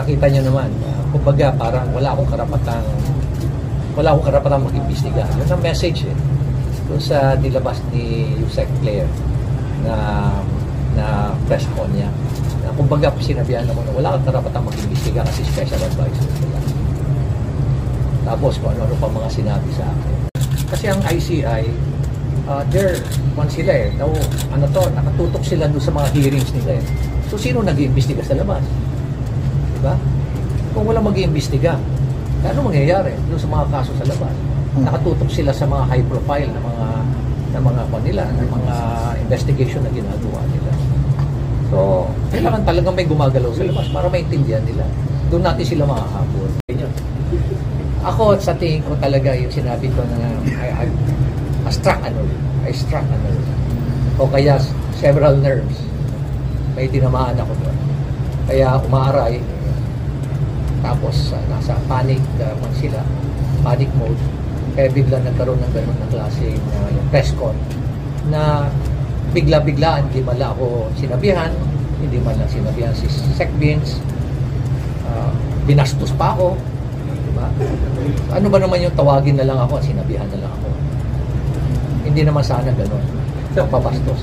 nakita niyo naman, kumbaga parang wala akong karapatang mag-imbestiga. Yun ang message doon sa nilabas ni Yusek Claire na press con niya. Na kumbaga sinabihan ako na wala kang karapatang mag-imbestiga kasi special advisor sila. Tapos kung ano pa mga sinabi sa akin. Kasi ang ICI, sila nakatutok sila doon sa mga hearings nila . So sino nag-iimbestiga sa labas? Diba? Kung wala mag-iimbestiga, ano mangyayari doon sa mga kaso sa labas? Nakatutok sila sa mga high profile na mga investigation na ginagawa nila. So, kailangan talagang may gumagalaw sa labas para maintindihan nila. Doon natin sila makakapon. Ako, sa tingin ko talaga yung sinabi ko na I struck a nerve. O kaya several nerves. May tinamaan ako doon. Kaya umaaray. Tapos nasa panic mode. Kaya bigla nagkaroon ng gano'n na klaseng press con na bigla-biglaan, hindi man lang ako sinabihan, hindi man lang sinabihan si Sec Vince, binastos pa ako, diba? Ano ba naman yung tawagin na lang ako, sinabihan na lang ako. Hindi naman sana gano'n, pabastos.